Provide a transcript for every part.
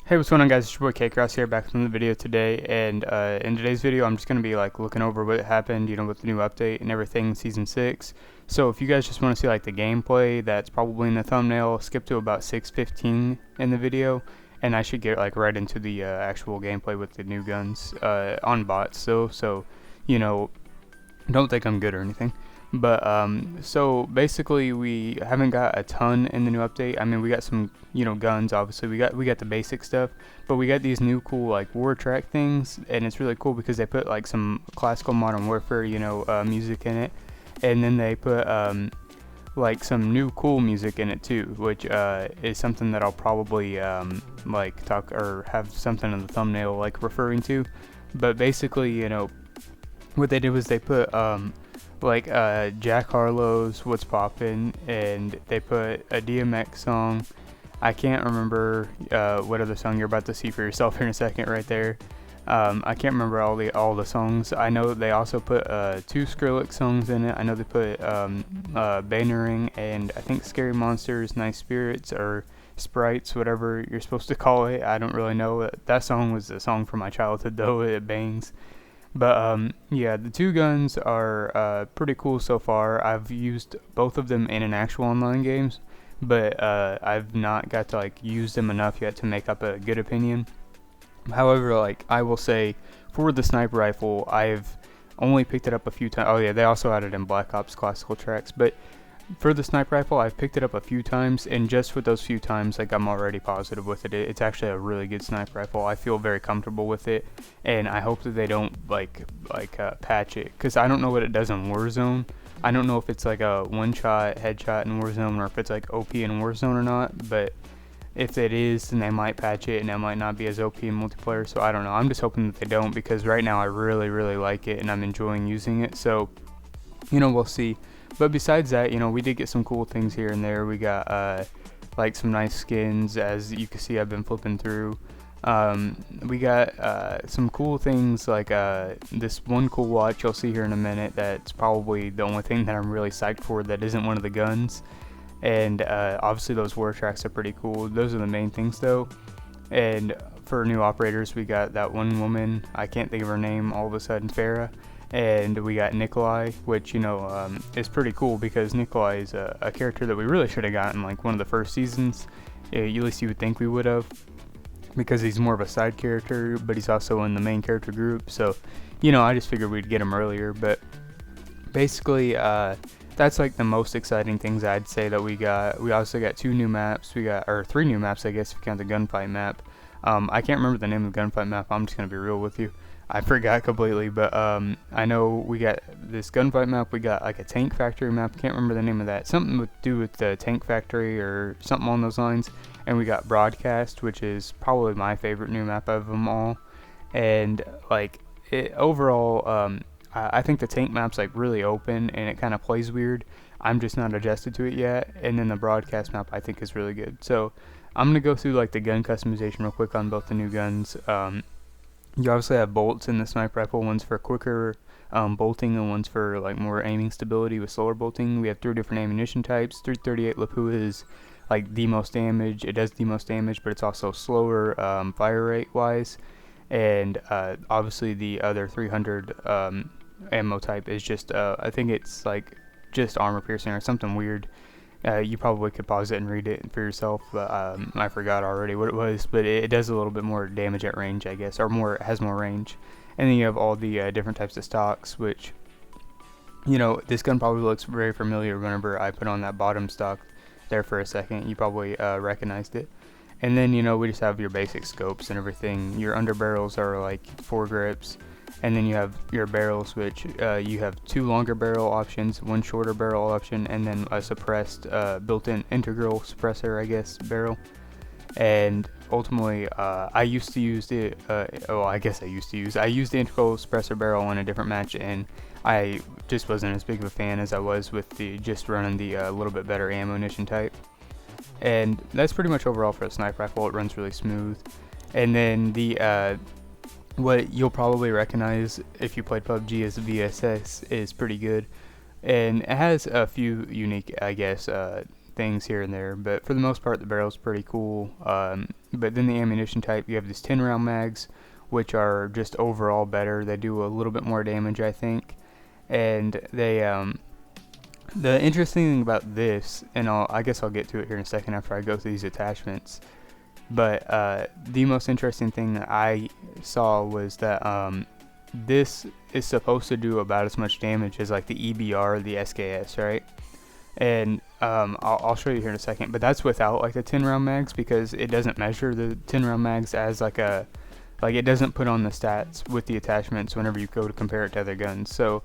Hey, what's going on, guys? It's your boy K-Cross here, back from the video today, and in today's video I'm just going to be like looking over what happened, with the new update and everything in Season 6. So if you guys just want to see like the gameplay, that's probably in the thumbnail. Skip to about 6:15 in the video, and I should get like right into the actual gameplay with the new guns on bots still, so, don't think I'm good or anything. But so basically we haven't got a ton in the new update. I mean, we got some guns, obviously. We got the basic stuff, but we got these new cool like war track things, and it's really cool because they put like some classical Modern Warfare music in it, and then they put like some new cool music in it too, which is something that I'll probably like talk or have something in the thumbnail like referring to. But basically, what they did was they put like Jack Harlow's What's Poppin', and they put a DMX song. I can't remember what other song you're about to see for yourself in a second right there. I can't remember all the songs. I know they also put 2 Skrillex songs in it. I know they put Bannering and I think Scary Monsters, Nice Spirits, or Sprites, whatever you're supposed to call it. I don't really know. That song was a song from my childhood though. It bangs. But yeah, the 2 guns are pretty cool so far. I've used both of them in an actual online games, but I've not got to like use them enough yet to make up a good opinion. However, like I will say, for the sniper rifle, I've only picked it up a few times. Oh yeah, they also had it in Black Ops Classical Tracks, but for the sniper rifle, I've picked it up a few times, and just with those few times, like I'm already positive with it. It's actually a really good sniper rifle. I feel very comfortable with it, and I hope that they don't patch it, because I don't know what it does in Warzone. I don't know if it's like a one-shot headshot in Warzone, or if it's like OP in Warzone or not, but if it is, then they might patch it, and it might not be as OP in multiplayer, so I don't know. I'm just hoping that they don't, because right now I really, really like it, and I'm enjoying using it, so, we'll see. But besides that, we did get some cool things here and there. We got like some nice skins, as you can see I've been flipping through. We got some cool things like this one cool watch you'll see here in a minute. That's probably the only thing that I'm really psyched for that isn't one of the guns. And obviously those war tracks are pretty cool. Those are the main things though. And for new operators, we got that one woman, I can't think of her name all of a sudden, Farah. And we got Nikolai, which is pretty cool, because Nikolai is a character that we really should have gotten like one of the first seasons. At least you would think we would have, because he's more of a side character, but he's also in the main character group. So I just figured we'd get him earlier. But basically that's like the most exciting things I'd say that we got. We also got 2 new maps. Or 3 new maps, I guess, if you count the gunfight map. I can't remember the name of the gunfight map. I'm just gonna be real with you. I forgot completely, but I know we got this gunfight map. We got like a tank factory map. Can't remember the name of that. Something to do with the tank factory or something on those lines. And we got broadcast, which is probably my favorite new map of them all. And like overall, I think the tank map's like really open and it kind of plays weird. I'm just not adjusted to it yet. And then the broadcast map I think is really good. So I'm gonna go through like the gun customization real quick on both the new guns. You obviously have bolts in the sniper rifle. One's for quicker bolting, and one's for like more aiming stability with slower bolting. We have 3 different ammunition types. 338 Lapua is like the most damage. It does the most damage, but it's also slower fire rate wise. And obviously the other 300 ammo type is just I think it's like just armor piercing or something weird. You probably could pause it and read it for yourself, but I forgot already what it was. But it does a little bit more damage at range, I guess, or has more range. And then you have all the different types of stocks, which, this gun probably looks very familiar whenever I put on that bottom stock there for a second. You probably recognized it. And then, we just have your basic scopes and everything. Your underbarrels are like foregrips. And then you have your barrels, which you have 2 longer barrel options, 1 shorter barrel option, and then a suppressed built-in integral suppressor, I guess, barrel. And ultimately, I used the integral suppressor barrel in a different match, and I just wasn't as big of a fan as I was with the just running the little bit better ammunition type. And that's pretty much overall for a sniper rifle. It runs really smooth. And then the what you'll probably recognize if you played PUBG as VSS is pretty good, and it has a few unique, I guess, things here and there, but for the most part the barrel's pretty cool. But then the ammunition type, you have these 10 round mags, which are just overall better. They do a little bit more damage, I think, and they the interesting thing about this, and I guess I'll get to it here in a second after I go through these attachments, but the most interesting thing that I saw was that this is supposed to do about as much damage as like the EBR or the SKS, right? And I'll show you here in a second, but that's without like the 10 round mags, because it doesn't measure the 10 round mags as like it doesn't put on the stats with the attachments whenever you go to compare it to other guns. So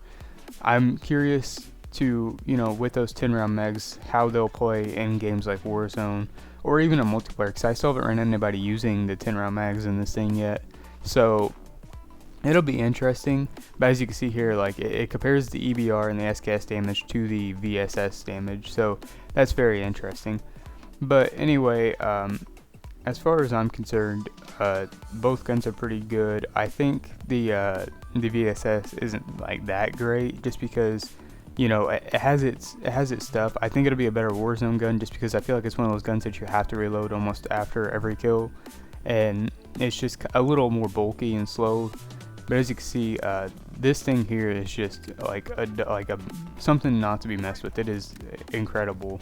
I'm curious to, with those 10 round mags, how they'll play in games like Warzone or even a multiplayer, because I still haven't run anybody using the 10 round mags in this thing yet. So it'll be interesting. But as you can see here, like it compares the EBR and the SKS damage to the VSS damage, so that's very interesting. But anyway, as far as I'm concerned, both guns are pretty good. I think the VSS isn't like that great, just because it has its stuff. I think it'll be a better Warzone gun, just because I feel like it's one of those guns that you have to reload almost after every kill, and it's just a little more bulky and slow. But as you can see, this thing here is just like a something not to be messed with. It is incredible.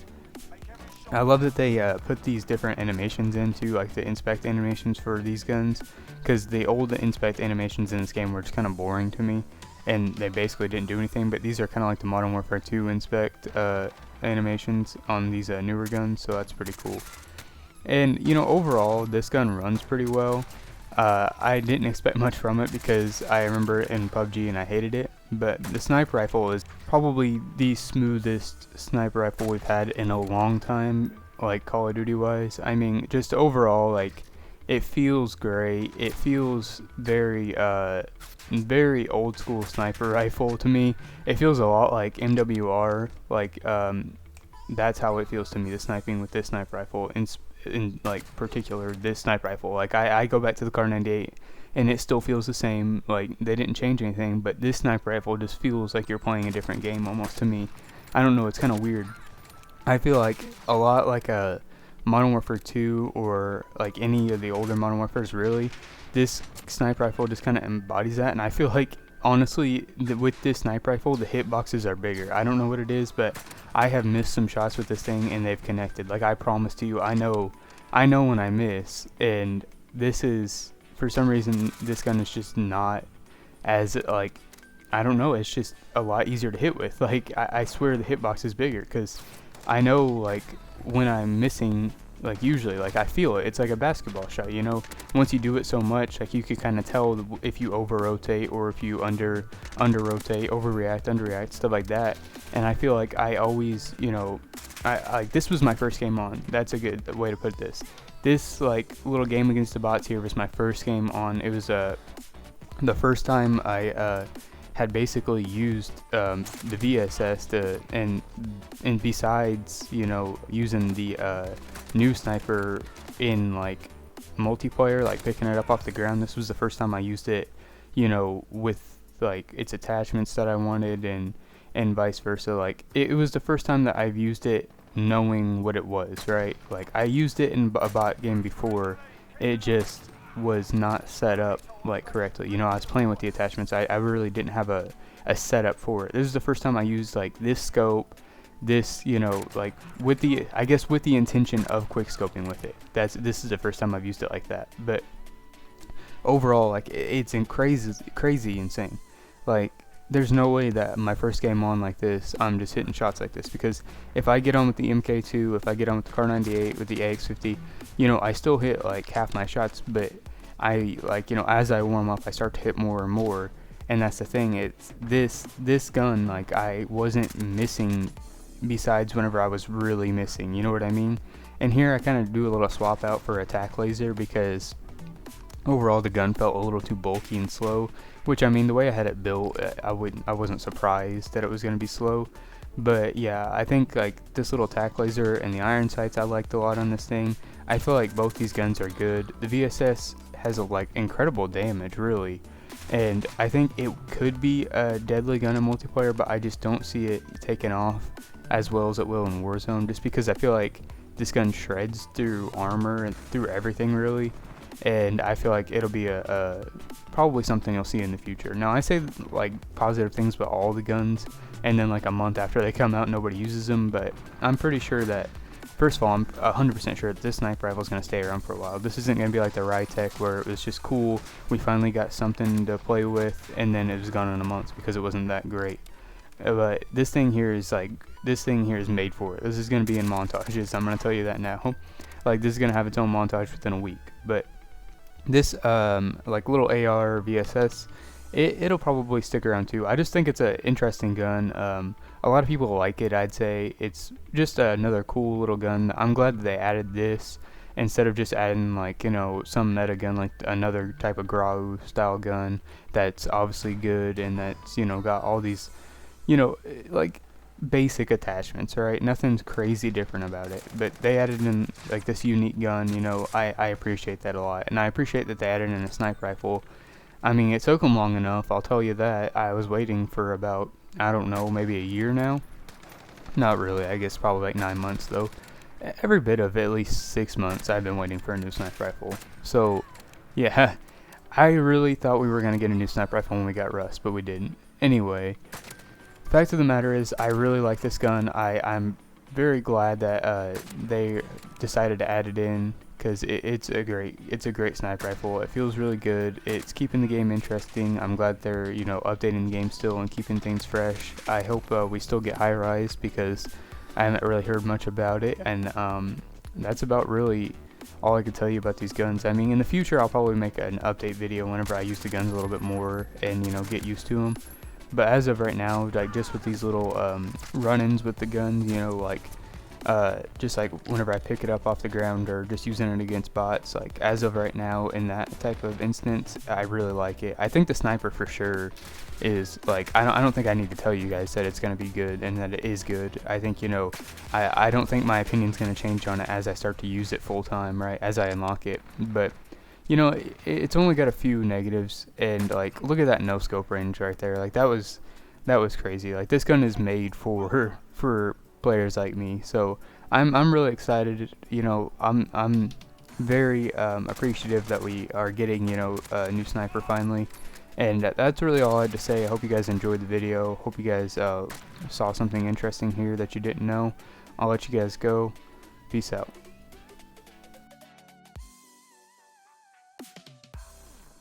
I love that they put these different animations into, like the inspect animations for these guns, because the old inspect animations in this game were just kind of boring to me, and they basically didn't do anything. But these are kind of like the Modern Warfare 2 inspect animations on these newer guns, so that's pretty cool. And overall, this gun runs pretty well. I didn't expect much from it, because I remember in PUBG and I hated it, but the sniper rifle is probably the smoothest sniper rifle we've had in a long time, like Call of Duty wise. I mean, just overall, like, it feels great. It feels very very old school sniper rifle to me. It feels a lot like MWR, like that's how it feels to me, the sniping with this sniper rifle, in like particular this sniper rifle. Like I go back to the Kar 98 and it still feels the same. Like, they didn't change anything, but this sniper rifle just feels like you're playing a different game almost to me. I don't know, it's kind of weird. I feel like a lot like a Modern Warfare 2 or like any of the older Modern Warfares, really, this sniper rifle just kind of embodies that. And I feel like, honestly, with this sniper rifle, the hitboxes are bigger. I don't know what it is, but I have missed some shots with this thing and they've connected. Like, I promise to you, I know when I miss, and this is, for some reason, this gun is just not as, like, I don't know, it's just a lot easier to hit with. Like, I swear the hitbox is bigger, because I know, like, when I'm missing, like, usually, like, I feel it. It's like a basketball shot, once you do it so much, like, you can kind of tell if you over rotate or if you under rotate, overreact, underreact, stuff like that. And I feel like I always, I this was my first game on. That's a good way to put this. This, like, little game against the bots here was my first game on. It was the first time I had basically used the VSS to, and besides, using the new sniper in, like, multiplayer, like picking it up off the ground, this was the first time I used it, with, like, its attachments that I wanted, and vice versa. Like, it was the first time that I've used it knowing what it was, right? Like, I used it in a bot game before, it just was not set up, like, correctly. I was playing with the attachments. I really didn't have a setup for it. This is the first time I used, like, this scope, this, like, with the, I guess, with the intention of quick scoping with it. This is the first time I've used it like that. But overall, like, it's crazy insane. Like, there's no way that my first game on like this, I'm just hitting shots like this, because if I get on with the MK2, if I get on with the Kar 98, with the AX50, I still hit like half my shots, but I, like, as I warm up, I start to hit more and more. And that's the thing, it's this gun, like, I wasn't missing besides whenever I was really missing, you know what I mean? And here I kind of do a little swap out for attack laser, because overall the gun felt a little too bulky and slow, which, I mean, the way I had it built, I wasn't surprised that it was going to be slow. But yeah, I think, like, this little attack laser and the iron sights I liked a lot on this thing. I feel like both these guns are good. The VSS has like incredible damage, really, and I think it could be a deadly gun in multiplayer, but I just don't see it taking off. as well as it will in Warzone, just because I feel like this gun shreds through armor and through everything really, and I feel like it'll be a probably something you'll see in the future. Now I say like positive things about all the guns, and then like a month after they come out nobody uses them, but I'm pretty sure that, first of all, I'm 100% sure that this sniper rifle is going to stay around for a while. This isn't going to be like the Rytech where it was just cool, we finally got something to play with, and then it was gone in a month because it wasn't that great. But this thing here is made for it. This is going to be in montages, I'm going to tell you that now. Like, this is going to have its own montage within a week. But this like little AR VSS, it'll probably stick around too. I just think it's an interesting gun. A lot of people like it. I'd say it's just another cool little gun. I'm glad that they added this instead of just adding, like, you know, some meta gun like another type of Grau style gun that's obviously good and that's, you know, got all these, you know, like basic attachments, right? Nothing's crazy different about it, but they added in like this unique gun. You know, I appreciate that a lot, and I appreciate that they added in a sniper rifle. I mean, it took them long enough, I'll tell you that. I was waiting for about, I don't know, maybe a year now. Not really, I guess probably like 9 months though. Every bit of at least 6 months I've been waiting for a new sniper rifle. So yeah, I really thought we were going to get a new sniper rifle when we got Rust, but we didn't. Anyway, fact of the matter is, I really like this gun. I'm very glad that they decided to add it in, because it's a great sniper rifle. It feels really good. It's keeping the game interesting. I'm glad they're, you know, updating the game still and keeping things fresh. I hope we still get high rise, because I haven't really heard much about it, and that's about really all I can tell you about these guns. I mean, in the future I'll probably make an update video whenever I use the guns a little bit more and, you know, get used to them. But as of right now, like just with these little run-ins with the guns, you know, like just like whenever I pick it up off the ground or just using it against bots, like as of right now in that type of instance, I really like it. I think the sniper for sure is like, I don't think I need to tell you guys that it's going to be good and that it is good. I think, you know, I don't think my opinion's going to change on it as I start to use it full time, right, as I unlock it. But you know, it's only got a few negatives, and like look at that no scope range right there. Like that was crazy. Like this gun is made for players like me. So I'm really excited. You know, I'm very appreciative that we are getting, you know, a new sniper finally. And that's really all I had to say. I hope you guys enjoyed the video. Hope you guys saw something interesting here that you didn't know. I'll let you guys go. Peace out.